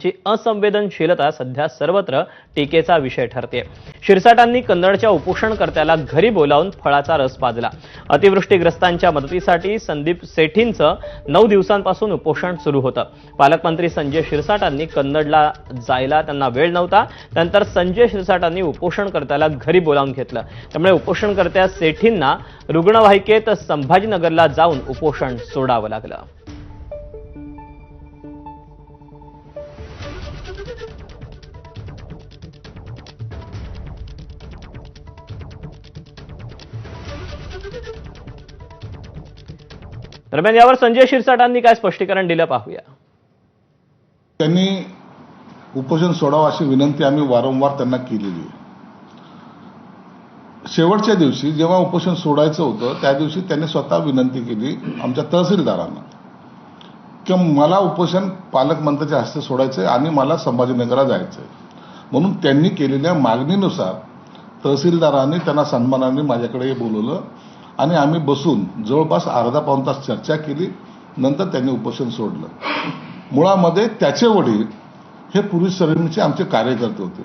शिरसाटांची असंवेदनशीलता सध्या सर्वत्र टीकेचा विषय ठरते। शिरसाटांनी कन्नडच्या उपोषणकर्त्याला घरी बोलावून फळाचा रस पाजला। अतिवृष्टीग्रस्तांच्या मदतीसाठी संदीप सेठींचं 9 दिवसांपासून उपोषण सुरू होतं। पालकमंत्री संजय शिरसाटांनी कन्नडला जायला त्यांना वेळ नव्हता। त्यानंतर संजय शिरसाटांनी उपोषणकर्त्याला घरी बोलावून घेतलं। त्यामुळे उपोषणकर्त्या सेठींना रुग्णवाहिकेत संभाजीनगरला जाऊन उपोषण सोडावं लागलं। दरम्यान यावर संजय शिरसाटांनी काय स्पष्टीकरण दिलं पाहूया। त्यांनी उपोषण सोडावं अशी विनंती आम्ही वारंवार त्यांना केलेली आहे। शेवटच्या दिवशी जेव्हा उपोषण सोडायचं होतं त्या दिवशी त्यांनी स्वतः विनंती केली आमच्या तहसीलदारांना की मला उपोषण पालकमंत्र्याच्या हस्ते सोडायचंय आणि मला संभाजीनगरला जायचंय। म्हणून त्यांनी केलेल्या मागणीनुसार तहसीलदारांनी त्यांना सन्मानाने माझ्याकडे बोलवलं आणि आम्ही बसून जवळपास अर्धा पाऊण तास चर्चा केली। नंतर त्यांनी उपोषण सोडलं। मुळामध्ये त्याचे वडील हे पोलीस सर्व्हिसचे आमचे कार्यकर्ते होते।